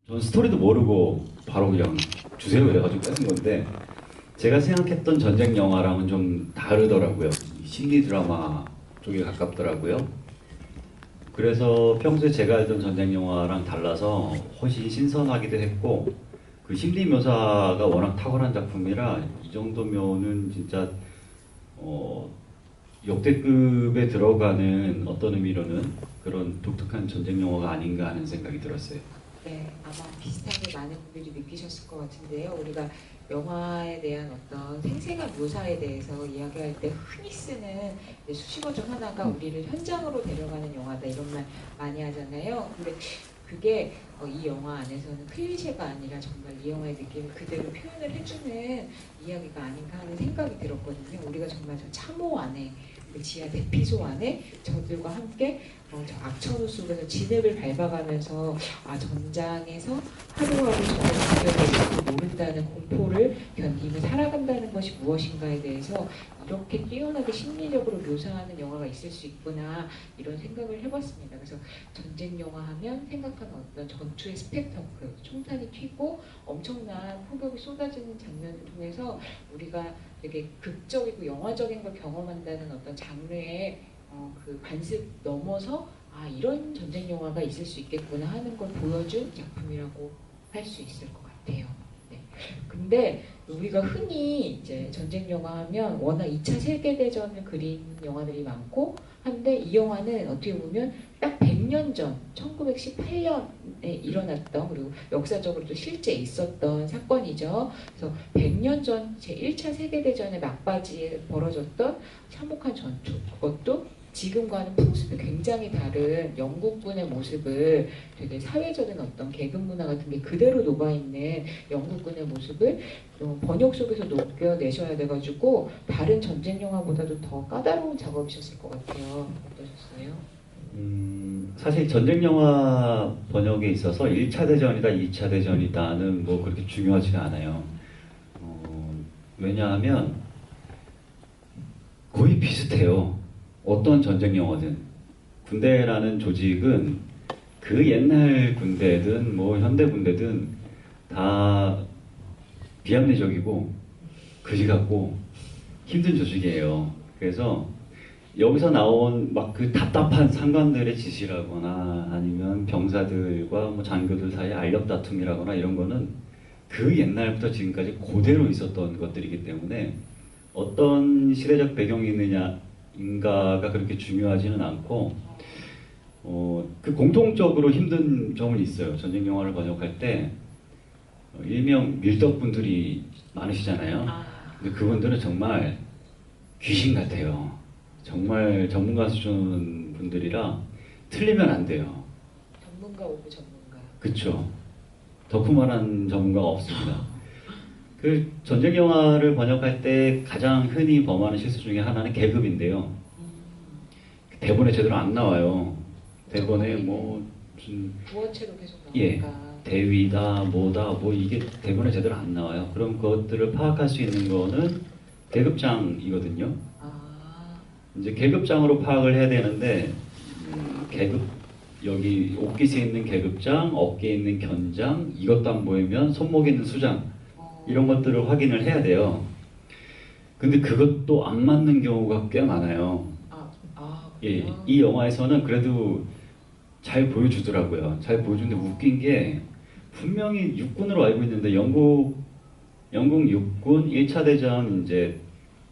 전 스토리도 모르고 바로 그냥 주세요 그래가지고 뺏은 건데, 제가 생각했던 전쟁 영화랑은 좀 다르더라고요. 심리 드라마 쪽에 가깝더라고요. 그래서 평소에 제가 알던 전쟁 영화랑 달라서 훨씬 신선하기도 했고, 그 심리 묘사가 워낙 탁월한 작품이라 이 정도면은 진짜 어, 역대급에 들어가는 어떤 의미로는 그런 독특한 전쟁 영화가 아닌가 하는 생각이 들었어요. 네, 아마 비슷하게 많은 분들이 느끼셨을 것 같은데요. 우리가 영화에 대한 어떤 생생한 묘사에 대해서 이야기할 때 흔히 쓰는 수식어 중 하나가 우리를 현장으로 데려가는 영화다 이런 말 많이 하잖아요. 근데 그게 이 영화 안에서는 클리셰가 아니라 정말 이 영화의 느낌을 그대로 표현을 해주는 이야기가 아닌가 하는 생각이 들었거든요. 우리가 정말 저 참호 안에 그 지하 대피소 안에 저들과 함께 저 악천후 속에서 진흙을 밟아가면서 전장에서 하루하루 정말 지켜내지 모른다는 공포를 견디며 살아간다는 것이 무엇인가에 대해서 이렇게 뛰어나게 심리적으로 묘사하는 영화가 있을 수 있구나 이런 생각을 해봤습니다. 그래서 전쟁 영화 하면 생각하는 어떤 전투의 스펙터클, 총탄이 튀고 엄청난 폭격이 쏟아지는 장면을 통해서 우리가 되게 극적이고 영화적인 걸 경험한다는 어떤 장르의 그 관습 넘어서 이런 전쟁 영화가 있을 수 있겠구나 하는 걸 보여준 작품이라고 할 수 있을 것 같아요. 네. 근데 우리가 흔히 이제 전쟁 영화 하면 워낙 2차 세계대전을 그린 영화들이 많고 한데 이 영화는 어떻게 보면 딱 100년 전 1918년에 일어났던 그리고 역사적으로도 실제 있었던 사건이죠. 그래서 100년 전 제1차 세계대전의 막바지에 벌어졌던 참혹한 전투 그것도 지금과는 풍습이 굉장히 다른 영국군의 모습을 되게 사회적인 어떤 계급 문화 같은 게 그대로 녹아있는 영국군의 모습을 번역 속에서 녹여내셔야 돼가지고 다른 전쟁 영화보다도 더 까다로운 작업이셨을 것 같아요. 어떠셨어요? 사실 전쟁 영화 번역에 있어서 1차 대전이다, 2차 대전이다는 뭐 그렇게 중요하지가 않아요. 왜냐하면 거의 비슷해요. 어떤 전쟁 영화든. 군대라는 조직은 그 옛날 군대든 뭐 현대 군대든 다 비합리적이고 그지 같고 힘든 조직이에요. 그래서 여기서 나온 막 그 답답한 상관들의 지시라거나 아니면 병사들과 뭐 장교들 사이의 알력 다툼이라거나 이런 거는 그 옛날부터 지금까지 그대로 있었던 것들이기 때문에 어떤 시대적 배경이 있느냐인가가 그렇게 중요하지는 않고 그 공통적으로 힘든 점은 있어요. 전쟁 영화를 번역할 때 일명 밀덕분들이 많으시잖아요. 근데 그분들은 정말 귀신 같아요. 정말 전문가 수준 분들이라 틀리면 안 돼요. 전문가 오브 전문가. 그쵸. 덕후만한 전문가가 없습니다. 그 전쟁 영화를 번역할 때 가장 흔히 범하는 실수 중에 하나는 계급인데요. 대본에 제대로 안 나와요. 대본에 뭐 무슨 구어체로 계속 예 나오니까. 대위다 뭐다 뭐 이게 대본에 제대로 안 나와요. 그럼 그것들을 파악할 수 있는 거는 계급장이거든요. 이제 계급장으로 파악을 해야 되는데 계급 여기 옷깃에 있는 계급장, 어깨에 있는 견장, 이것도 안 보이면 손목에 있는 수장 이런 것들을 확인을 해야 돼요. 근데 그것도 안 맞는 경우가 꽤 많아요. 예, 이 영화에서는 그래도 잘 보여주더라고요. 잘 보여주는데 웃긴 게 분명히 육군으로 알고 있는데 영국 육군 1차 대전 이제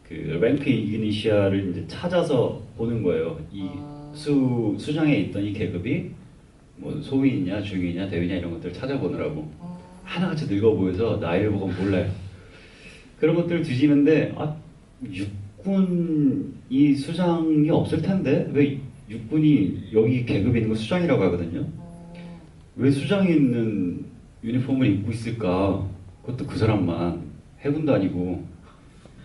그 랭크 이그니시아를 이제 찾아서 보는 거예요. 이 수장에 있던 이 계급이 뭐 소위냐 중위냐 대위냐 이런 것들을 찾아보느라고 하나같이 늙어 보여서 나이를 보고 몰라요. 그런 것들을 뒤지는데 육군 이 수장이 없을 텐데 왜 육군이 여기 계급에 있는 거 수장이라고 하거든요. 왜 수장이 있는 유니폼을 입고 있을까? 그것도 그 사람만 해군도 아니고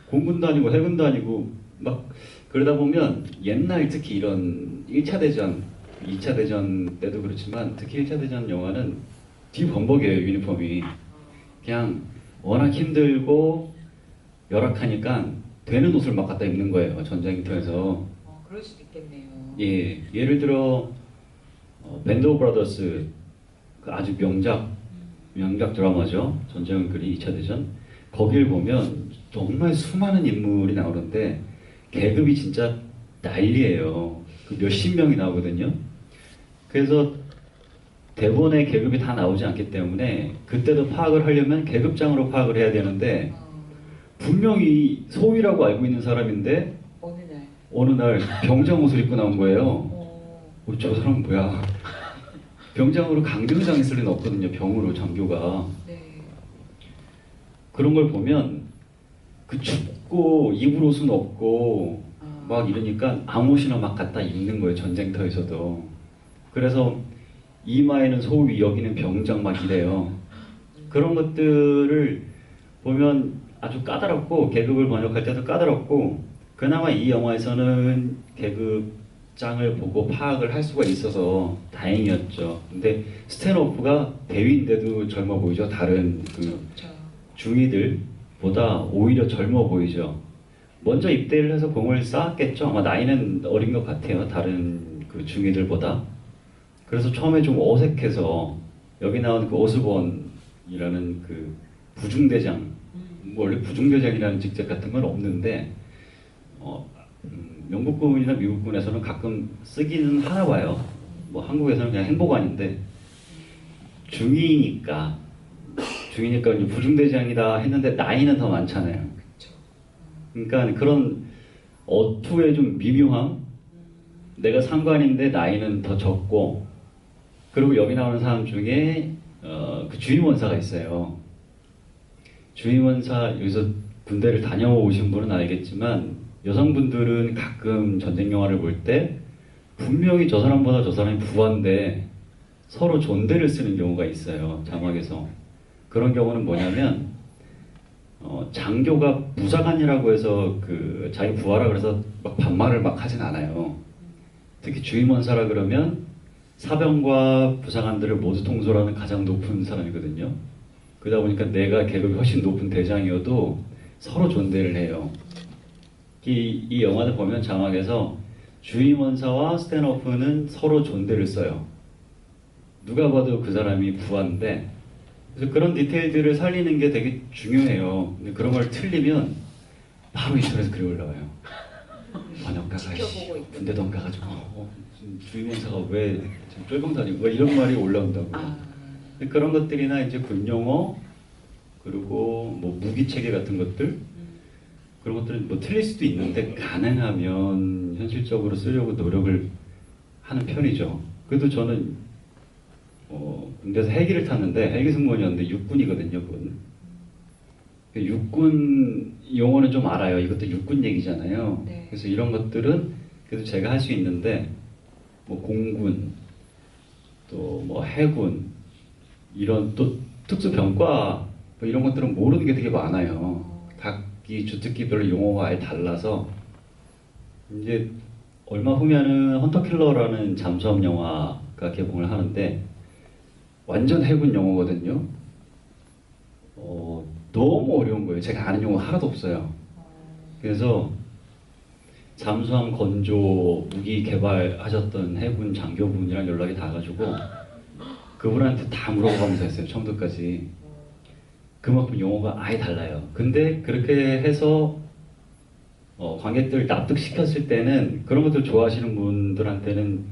공군도 아니고 해군도 아니고 막 그러다 보면 옛날 특히 이런 1차 대전, 2차 대전 때도 그렇지만 특히 1차 대전 영화는 뒤범벅이에요 유니폼이. 그냥 워낙 힘들고 열악하니까 되는 옷을 막 갖다 입는 거예요 전쟁터에서. 그럴 수도 있겠네요. 예, 예를 들어 밴드 오브 브라더스 그 아주 명작 명작 드라마죠. 전쟁은 그리 2차 대전. 거길 보면 정말 수많은 인물이 나오는데 계급이 진짜 난리예요. 그 몇십 명이 나오거든요. 그래서 대본에 계급이 다 나오지 않기 때문에 그때도 파악을 하려면 계급장으로 파악을 해야 되는데 분명히 소위라고 알고 있는 사람인데 어느 날 병장 옷을 입고 나온 거예요. 저 사람 뭐야? 병장으로 강등장했을 리는 없거든요. 병으로 장교가. 네. 그런 걸 보면 그 춥고 입을 옷은 없고 막 이러니까 아무 옷이나 막 갖다 입는 거예요. 전쟁터에서도. 그래서 이마에는 소위, 여기는 병장 막 이래요. 그런 것들을 보면 아주 까다롭고 계급을 번역할 때도 까다롭고 그나마 이 영화에서는 계급장을 보고 파악을 할 수가 있어서 다행이었죠. 근데 스탠호프가 대위인데도 젊어 보이죠. 다른 그 중위들보다 오히려 젊어 보이죠. 먼저 입대를 해서 공을 쌓았겠죠. 아마 나이는 어린 것 같아요. 다른 그 중위들보다. 그래서 처음에 좀 어색해서 여기 나온 그 오스본이라는 그 부중대장, 원래 부중대장이라는 직책 같은 건 없는데 영국군이나 미국군에서는 가끔 쓰기는 하나 봐요. 뭐 한국에서는 그냥 행보관인데 중위니까 이제 부중대장이다 했는데 나이는 더 많잖아요. 그러니까 그런 어투의 좀 미묘함, 내가 상관인데 나이는 더 적고, 그리고 여기 나오는 사람 중에 그 주임원사가 있어요. 주임원사, 여기서 군대를 다녀오신 분은 알겠지만 여성분들은 가끔 전쟁 영화를 볼 때 분명히 저 사람보다 저 사람이 부한데 서로 존대를 쓰는 경우가 있어요. 자막에서. 그런 경우는 뭐냐면 장교가 부사관이라고 해서 그 자기 부하라 그래서 막 반말을 막 하진 않아요. 특히 주임원사라 그러면 사병과 부사관들을 모두 통솔하는 가장 높은 사람이거든요. 그러다 보니까 내가 계급이 훨씬 높은 대장이어도 서로 존대를 해요. 이 영화를 보면 자막에서 주임원사와 스탠호프는 서로 존대를 써요. 누가 봐도 그 사람이 부하인데, 그래서 그런 디테일들을 살리는 게 되게 중요해요. 근데 그런 걸 틀리면 바로 인터넷에 글이 올라와요. 번역가가 군대도 안 가가지고 주임원사가 왜 쫄병 다니고 왜 이런 말이 올라온다고. 그런 것들이나 이제 군용어 그리고 뭐 무기 체계 같은 것들 그런 것들은 뭐 틀릴 수도 있는데 가능하면 현실적으로 쓰려고 노력을 하는 편이죠. 그래도 저는 군대에서 헬기를 탔는데 헬기 승무원이었는데 육군이거든요. 그건. 육군 용어는 좀 알아요. 이것도 육군 얘기잖아요. 네. 그래서 이런 것들은 그래도 제가 할 수 있는데 뭐 공군 또 뭐 해군 이런 또 특수병과 뭐 이런 것들은 모르는 게 되게 많아요. 각기 주특기별로 용어가 아예 달라서 이제 얼마 후면은 헌터킬러라는 잠수함 영화가 개봉을 하는데 완전 해군 용어거든요. 너무 어려운 거예요. 제가 아는 용어 하나도 없어요. 그래서 잠수함 건조 무기 개발하셨던 해군 장교분이랑 연락이 닿아가지고 그분한테 다 물어보면서 했어요. 처음부터 끝까지. 그만큼 용어가 아예 달라요. 근데 그렇게 해서 관객들 납득시켰을 때는 그런 것들 좋아하시는 분들한테는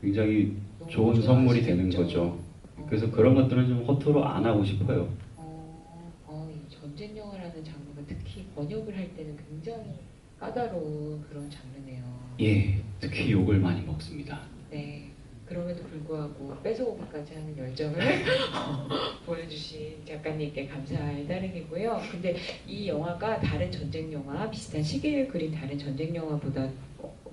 굉장히 좋은 선물이 되는 거죠. 그래서 그런 것들은 좀 허투루 안 하고 싶어요. 이 전쟁 영화라는 장르가 특히 번역을 할 때는 굉장히 까다로운 그런 장르네요. 예, 특히 욕을 많이 먹습니다. 네. 그럼에도 불구하고 뺏어오기까지 하는 열정을 보여주신 작가님께 감사할 따름이고요. 근데 이 영화가 다른 전쟁 영화, 비슷한 시기를 그린 다른 전쟁 영화보다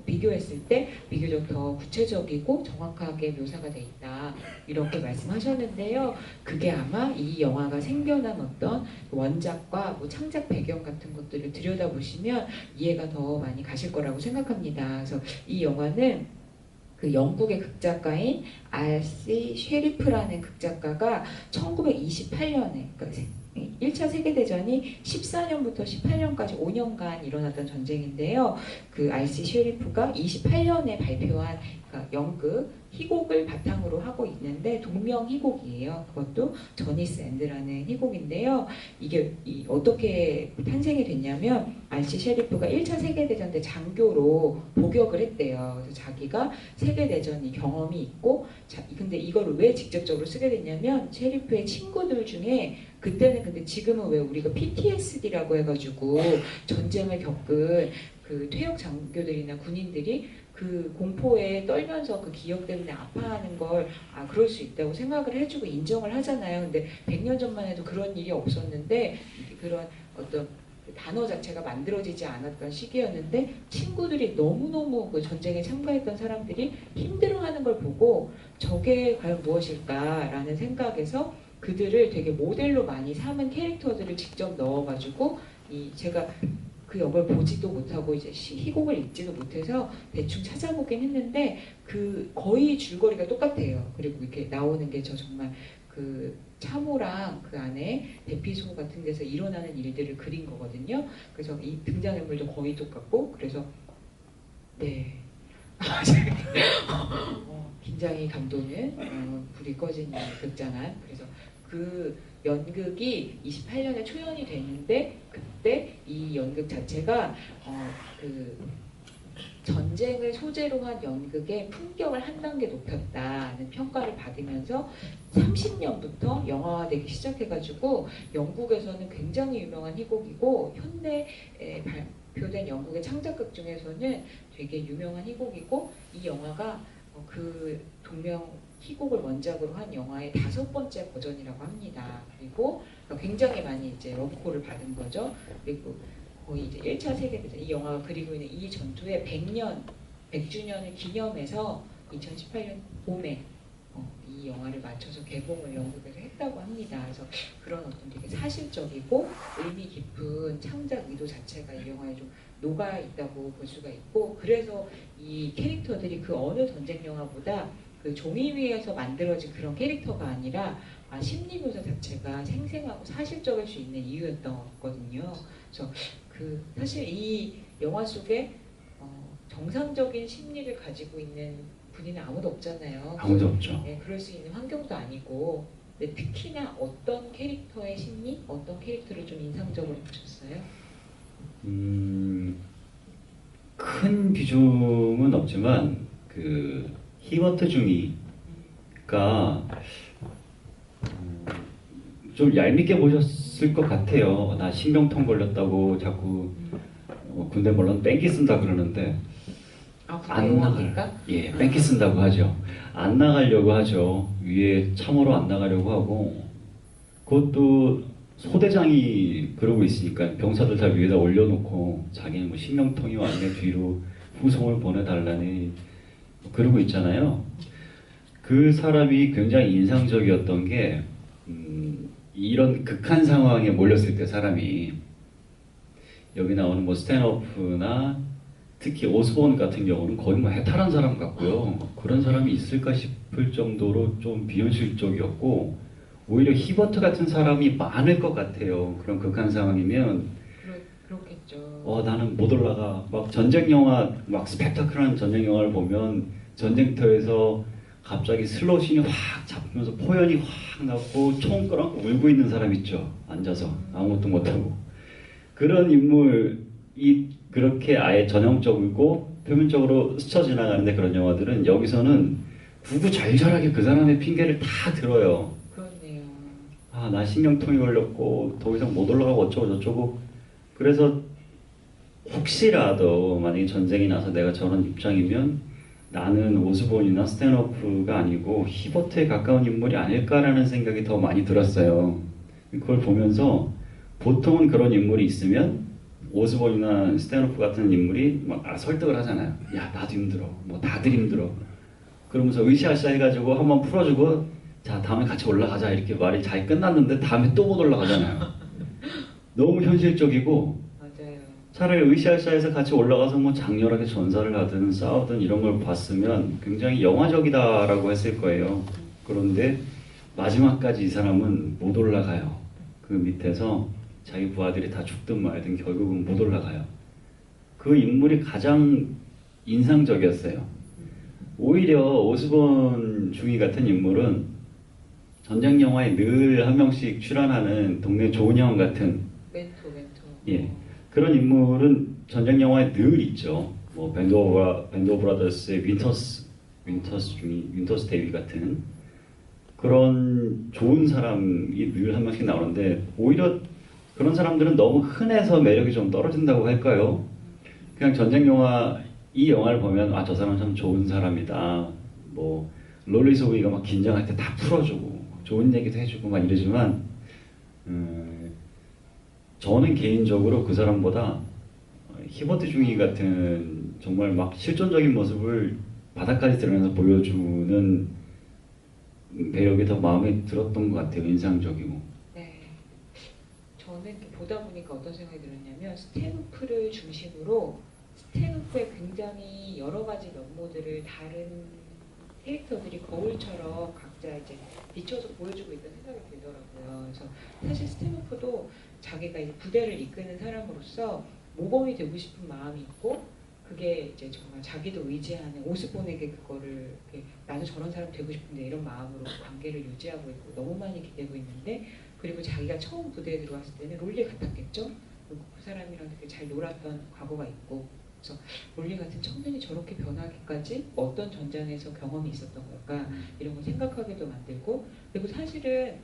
비교했을 때 비교적 더 구체적이고 정확하게 묘사가 돼 있다 이렇게 말씀하셨는데요. 그게 아마 이 영화가 생겨난 어떤 원작과 뭐 창작 배경 같은 것들을 들여다보시면 이해가 더 많이 가실 거라고 생각합니다. 그래서 이 영화는 그 영국의 극작가인 R.C. 쉐리프라는 극작가가 1928년에 그러니까 1차 세계대전이 14년부터 18년까지 5년간 일어났던 전쟁인데요. 그 RC 셰리프가 28년에 발표한 그러니까 연극 희곡을 바탕으로 하고 있는데 동명 희곡이에요. 그것도 저니스 앤드라는 희곡인데요. 이게 어떻게 탄생이 됐냐면 RC 셰리프가 1차 세계대전 때 장교로 복역을 했대요. 그래서 자기가 세계대전 경험이 있고 근데 이거를 왜 직접적으로 쓰게 됐냐면 셰리프의 친구들 중에 그때는 근데 지금은 왜 우리가 PTSD라고 해가지고 전쟁을 겪은 그 퇴역 장교들이나 군인들이 그 공포에 떨면서 그 기억 때문에 아파하는 걸 그럴 수 있다고 생각을 해주고 인정을 하잖아요. 근데 100년 전만 해도 그런 일이 없었는데 그런 어떤 그 단어 자체가 만들어지지 않았던 시기였는데 친구들이 너무너무 그 전쟁에 참가했던 사람들이 힘들어하는 걸 보고 저게 과연 무엇일까라는 생각에서 그들을 되게 모델로 많이 삼은 캐릭터들을 직접 넣어가지고 제가 그 역을 보지도 못하고 이제 희곡을 읽지도 못해서 대충 찾아보긴 했는데 그 거의 줄거리가 똑같아요. 그리고 이렇게 나오는 게 저 정말 그 참호랑 그 안에 대피소 같은 데서 일어나는 일들을 그린 거거든요. 그래서 이 등장인물도 거의 똑같고 그래서 네. 굉장히 감동을 불이 꺼진 극장안. 그래서 그 연극이 28년에 초연이 됐는데 그때 이 연극 자체가 그 전쟁을 소재로 한 연극의 품격을 한 단계 높였다는 평가를 받으면서 30년부터 영화화되기 시작해가지고 영국에서는 굉장히 유명한 희곡이고 현대에 발표된 영국의 창작극 중에서는 되게 유명한 희곡이고 이 영화가 그 동명 희곡을 원작으로 한 영화의 5번째 버전이라고 합니다. 그리고 굉장히 많이 이제 러브콜을 받은 거죠. 그리고 거의 이제 1차 세계대전 이 영화가 그리고 있는 이 전투의 100주년을 기념해서 2018년 봄에 이 영화를 맞춰서 개봉을 영국에서 했다고 합니다. 그래서 그런 어떤 되게 사실적이고 의미 깊은 창작 의도 자체가 이 영화에 좀 녹아 있다고 볼 수가 있고 그래서 이 캐릭터들이 그 어느 전쟁 영화보다 그 종이 위에서 만들어진 그런 캐릭터가 아니라 심리 묘사 자체가 생생하고 사실적일 수 있는 이유였던 거거든요. 그래서 그 사실 이 영화 속에 정상적인 심리를 가지고 있는 분이는 아무도 없잖아요. 아무도 없죠. 네, 그럴 수 있는 환경도 아니고 근데 특히나 어떤 캐릭터의 심리, 어떤 캐릭터를 좀 인상적으로 보셨어요? 큰 비중은 없지만 그 히버트 중이가 좀 얄밉게 보셨을 것 같아요. 나 신경통 걸렸다고 자꾸 군대 물론 뺑기 쓴다 그러는데 안 나갈. 예, 뺑기 쓴다고 하죠. 안 나가려고 하죠. 위에 참으로 안 나가려고 하고 그것도 소대장이 그러고 있으니까 병사들 다 위에다 올려놓고 자기는 뭐 신경통이 왔네 뒤로 후송을 보내달라니 그러고 있잖아요. 그 사람이 굉장히 인상적이었던 게 이런 극한 상황에 몰렸을 때 사람이 여기 나오는 뭐 스탠호프나 특히 오스본 같은 경우는 거의 뭐 해탈한 사람 같고요. 그런 사람이 있을까 싶을 정도로 좀 비현실적이었고 오히려 히버트 같은 사람이 많을 것 같아요. 그런 극한 상황이면 그렇겠죠. 나는 못 올라가. 막 전쟁 영화, 막 스펙타클한 전쟁 영화를 보면 전쟁터에서 갑자기 슬로신이 확 잡히면서 포연이 확 나고 총 끌어안고 울고 있는 사람 있죠. 앉아서 아무것도 못하고. 그런 인물이 그렇게 아예 전형적이고 표면적으로 스쳐 지나가는데 그런 영화들은 여기서는 구구절절하게 그 사람의 핑계를 다 들어요. 그렇네요. 나 신경통이 걸렸고 더 이상 못 올라가고 어쩌고 저쩌고. 그래서 혹시라도 만약에 전쟁이 나서 내가 저런 입장이면 나는 오스본이나 스탠호프가 아니고 히버트에 가까운 인물이 아닐까라는 생각이 더 많이 들었어요. 그걸 보면서 보통은 그런 인물이 있으면 오스본이나 스탠호프 같은 인물이 막 설득을 하잖아요. 야, 나도 힘들어. 뭐 다들 힘들어. 그러면서 으쌰으쌰 해가지고 한번 풀어주고 자, 다음에 같이 올라가자 이렇게 말이 잘 끝났는데 다음에 또 못 올라가잖아요. 너무 현실적이고 맞아요. 차라리 으쌰으쌰해서 같이 올라가서 뭐 장렬하게 전사를 하든 싸우든 이런 걸 봤으면 굉장히 영화적이다라고 했을 거예요. 그런데 마지막까지 이 사람은 못 올라가요. 그 밑에서 자기 부하들이 다 죽든 말든 결국은 못 올라가요. 그 인물이 가장 인상적이었어요. 오히려 오스본 중위 같은 인물은 전쟁 영화에 늘 한 명씩 출연하는 동네 좋은 형 같은 멘토. 예, 그런 인물은 전쟁 영화에 늘 있죠. 뭐 밴드 오브 브라더스의 윈터스 데이비 같은 그런 좋은 사람이 늘 한 명씩 나오는데 오히려 그런 사람들은 너무 흔해서 매력이 좀 떨어진다고 할까요? 그냥 전쟁 영화 이 영화를 보면 아 저 사람 참 좋은 사람이다. 뭐 롤리 소위가 막 긴장할 때 다 풀어주고 좋은 얘기도 해주고 막 이러지만 저는 개인적으로 그 사람보다 히버트 중위 같은 정말 막 실존적인 모습을 바닥까지 들으면서 보여주는 배역이 더 마음에 들었던 것 같아요. 인상적이고. 네. 저는 이렇게 보다 보니까 어떤 생각이 들었냐면 스탠호프를 중심으로 스탠호프의 굉장히 여러 가지 면모들을 다른 캐릭터들이 거울처럼 각자 이제 비춰서 보여주고 있다는 생각이 들더라고요. 그래서 사실 스탠호프도 자기가 이제 부대를 이끄는 사람으로서 모범이 되고 싶은 마음이 있고 그게 이제 정말 자기도 의지하는 오스본에게 그거를 나도 저런 사람 되고 싶은데 이런 마음으로 관계를 유지하고 있고 너무 많이 기대고 있는데 그리고 자기가 처음 부대에 들어왔을 때는 롤리 같았겠죠? 그리고 그 사람이랑 되게 잘 놀았던 과거가 있고 그래서 롤리 같은 청년이 저렇게 변하기까지 어떤 전장에서 경험이 있었던 걸까 이런 걸 생각하게도 만들고 그리고 사실은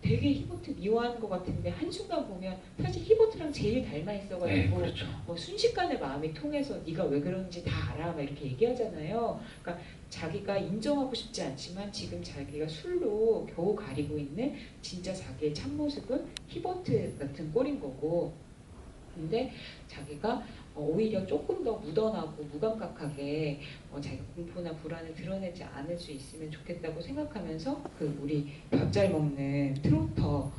되게 히버트 미워하는 것 같은데 한순간 보면 사실 히버트랑 제일 닮아 있어가지고 네, 그렇죠. 뭐 순식간에 마음이 통해서 네가 왜 그런지 다 알아 막 이렇게 얘기하잖아요. 그러니까 자기가 인정하고 싶지 않지만 지금 자기가 술로 겨우 가리고 있는 진짜 자기의 참모습은 히버트 같은 꼴인 거고 근데 자기가 오히려 조금 더 묻어나고 무감각하게 자기가 공포나 불안을 드러내지 않을 수 있으면 좋겠다고 생각하면서 그 우리 밥 잘 먹는 트로터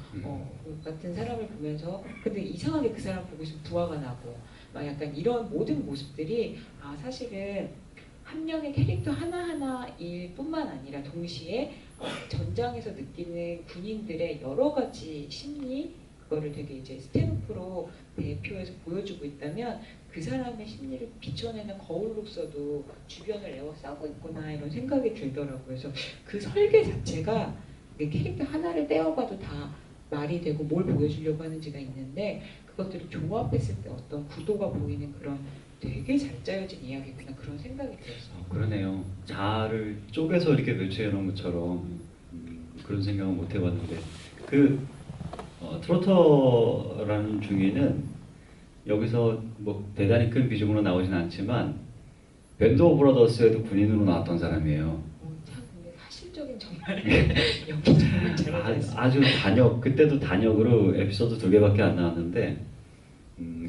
같은 사람을 보면서 근데 이상하게 그 사람 보고 있으면 부화가 나고 막 약간 이런 모든 모습들이 아 사실은 한 명의 캐릭터 하나하나일 뿐만 아니라 동시에 전장에서 느끼는 군인들의 여러 가지 심리 그거를 되게 이제 스탠호프로 대표해서 보여주고 있다면 그 사람의 심리를 비춰내는 거울로서도 주변을 에워싸고 있구나 이런 생각이 들더라고요. 그래서 그 설계 자체가 캐릭터 하나를 떼어봐도 다 말이 되고 뭘 보여주려고 하는지가 있는데 그것들을 조합했을 때 어떤 구도가 보이는 그런 되게 잘 짜여진 이야기구나 그런 생각이 들었어요. 그러네요. 자아를 쪼개서 이렇게 배치해 놓은 것처럼 그런 생각은 못 해봤는데 트로터라는 중위는 여기서 뭐 대단히 큰 비중으로 나오진 않지만 밴드 오브 브라더스에도 군인으로 나왔던 사람이에요. 참 근데 사실적인 정말 연기 정말 잘하셨어요. 아주 그때도 단역으로 에피소드 2개밖에 안 나왔는데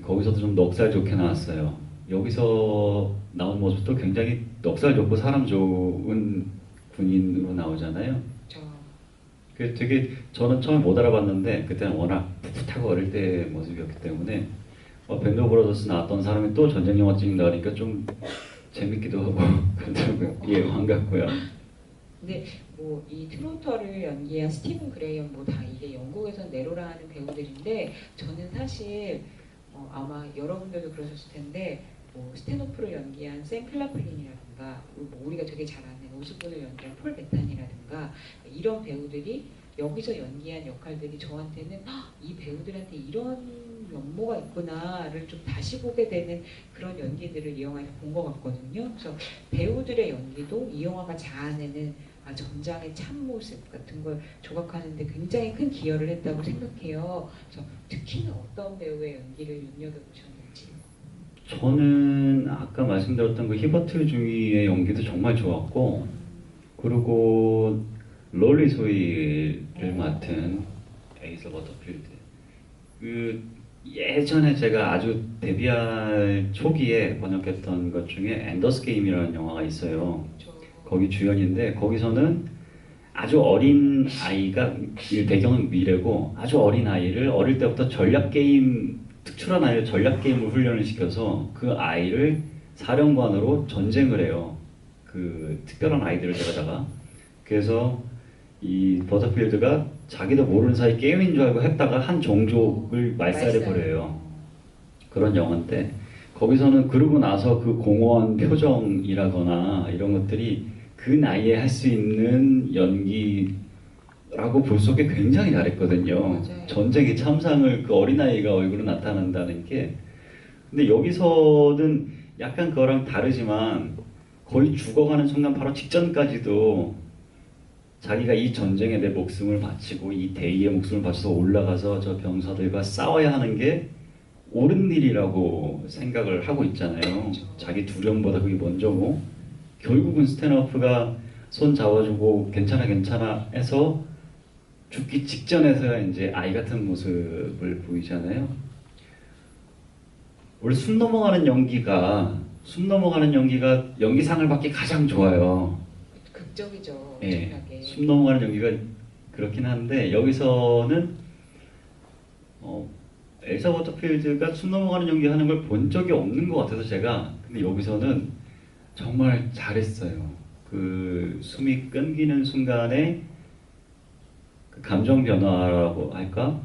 거기서도 좀 넉살 좋게 나왔어요. 여기서 나온 모습도 굉장히 넉살 좋고 사람 좋은 군인으로 나오잖아요. 그 되게 저는 처음에 못 알아봤는데 그때는 워낙 풋풋하고 어릴 때 모습이었기 때문에 밴드 오브 브라더스 나왔던 사람이 또 전쟁 영화 찍는다 그러니까 좀 재밌기도 하고 그렇더라고요. 예, 반갑고요. 근데 뭐 이 트로터를 연기한 스티븐 그레이엄 뭐 다 이게 영국에서 네로라 하는 배우들인데 저는 사실 아마 여러분들도 그러셨을 텐데 뭐 스탠호프를 연기한 샘 클라플린이라든가 뭐 우리가 되게 잘 아는 오스본을 연기한 폴 베탄이라든가 이런 배우들이 여기서 연기한 역할들이 저한테는 이 배우들한테 이런 면모가 있구나를 좀 다시 보게 되는 그런 연기들을 이 영화에서 본 것 같거든요. 그래서 배우들의 연기도 이 영화가 자아내는 전장의 참모습 같은 걸 조각하는데 굉장히 큰 기여를 했다고 생각해요. 그래서 특히나 어떤 배우의 연기를 눈여겨보셨는지. 저는 아까 말씀드렸던 그 히버트 중위의 연기도 정말 좋았고 그리고 롤리 소이를 맡은 에이서 버터필드 그 예전에 제가 아주 데뷔할 초기에 번역했던 것 중에 엔더스 게임이라는 영화가 있어요. 거기 주연인데 거기서는 아주 어린 아이가 배경은 미래고 아주 어린 아이를 어릴 때부터 특출한 아이를 전략 게임을 훈련을 시켜서 그 아이를 사령관으로 전쟁을 해요. 그 특별한 아이들을 데려다가 그래서 이 버터필드가 자기도 모르는 사이 게임인 줄 알고 했다가 한 종족을 말살해버려요. 그런 영화인데 거기서는 그러고 나서 그 공허한 표정이라거나 이런 것들이 그 나이에 할 수 있는 연기라고 볼 수 없게 굉장히 잘했거든요. 맞아요. 전쟁의 참상을 그 어린아이가 얼굴로 나타낸다는 게. 근데 여기서는 약간 그거랑 다르지만 거의 죽어가는 순간 바로 직전까지도 자기가 이 전쟁에 내 목숨을 바치고 이 대의의 목숨을 바쳐서 올라가서 저 병사들과 싸워야 하는 게 옳은 일이라고 생각을 하고 있잖아요. 자기 두려움보다 그게 먼저고 결국은 스탠호프가 손 잡아주고 괜찮아 괜찮아 해서 죽기 직전에서야 이제 아이 같은 모습을 보이잖아요. 원래 숨 넘어가는 연기가 연기상을 받기 가장 좋아요. 극적이죠. 예, 엄청나게. 숨 넘어가는 연기가 그렇긴 한데 여기서는 엘사 워터필드가 숨 넘어가는 연기하는 걸 본 적이 없는 것 같아서 제가 근데 여기서는 정말 잘했어요. 그 숨이 끊기는 순간에 그 감정 변화라고 할까?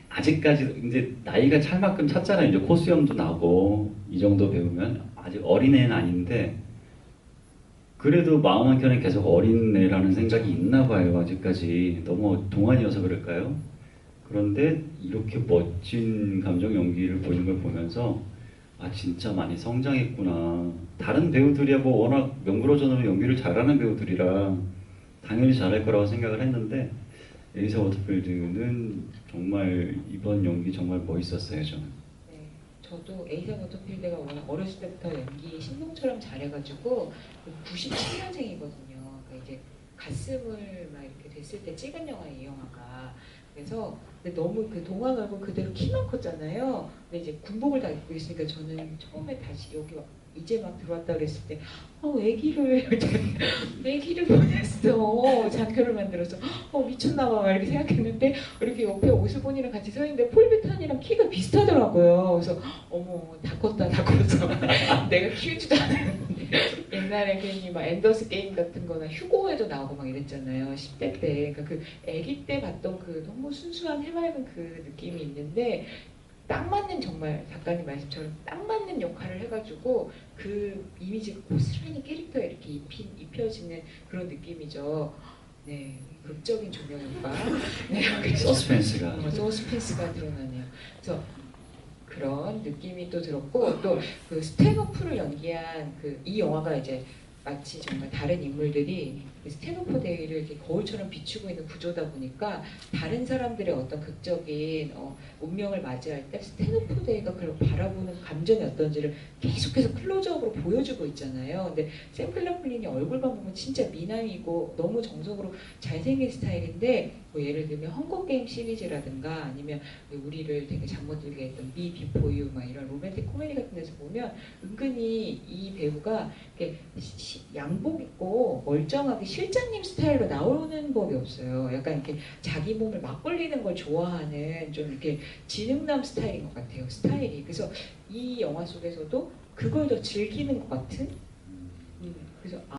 아직까지 이제 나이가 찰 만큼 찼잖아요. 이제 코수염도 나고 이 정도 배우면 아직 어린애는 아닌데 그래도 마음 한켠에 계속 어린애라는 생각이 있나 봐요. 아직까지 너무 동안이어서 그럴까요? 그런데 이렇게 멋진 감정 연기를 보이는 걸 보면서 아 진짜 많이 성장했구나. 다른 배우들이야 뭐 워낙 명불허전으로 연기를 잘하는 배우들이라 당연히 잘할 거라고 생각을 했는데 에이사 워터필드는 정말 이번 연기 정말 멋있었어요 저는. 네, 저도 에이사 워터필드가 워낙 어렸을 때부터 연기 신동처럼 잘해가지고 97년생이거든요. 그러니까 이제 가슴을 막 이렇게 됐을 때 찍은 영화 이 영화가. 그래서 근데 너무 그 동안 얼굴 그대로 키만 컸잖아요. 근데 이제 군복을 다 입고 있으니까 저는 처음에 다시 여기 이제 막 들어왔다 그랬을 때 애기를 보냈어. 장교를 만들어서 미쳤나 봐 이렇게 생각했는데 이렇게 옆에 오스본이랑 같이 서 있는데 폴 베탄이랑 키가 비슷하더라고요. 그래서 어머 다 컸다 다 컸어. 내가 키우지도 않았는데 옛날에 괜히 막 엔더스 게임 같은 거나 휴고에도 나오고 막 이랬잖아요. 10대 때. 그러니까 그 아기 때 봤던 그 너무 순수한 해맑은 그 느낌이 있는데 딱 맞는 정말 작가님 말씀처럼 딱 맞는 역할을 해가지고 그 이미지가 고스란히 캐릭터에 이렇게 입혀지는 그런 느낌이죠. 네, 극적인 조명 효과. 네, 서스펜스가. 서스펜스가 드러나네요. 그래서 그런 느낌이 또 들었고 또 그 스탠호프를 연기한 그 이 영화가 이제 마치 정말 다른 인물들이 그 스탠호프 데이를 이렇게 거울처럼 비추고 있는 구조다 보니까 다른 사람들의 어떤 극적인 운명을 맞이할 때 스탠호프 데이가 그걸 바라보는 감정이 어떤지를 계속해서 클로즈업으로 보여주고 있잖아요. 근데 샘 클라플린이 얼굴만 보면 진짜 미남이고 너무 정석으로 잘생긴 스타일인데 뭐 예를 들면 헝거 게임 시리즈라든가 아니면 우리를 되게 잠 못 들게 했던 미 비포 유 막 이런 로맨틱 코미디 같은 데서 보면 은근히 이 배우가 이렇게 양복 입고 멀쩡하게 실장님 스타일로 나오는 법이 없어요. 약간 이렇게 자기 몸을 막 벌리는 걸 좋아하는 좀 이렇게 지능남 스타일인 것 같아요. 스타일이. 그래서 이 영화 속에서도 그걸 더 즐기는 것 같은. 그래서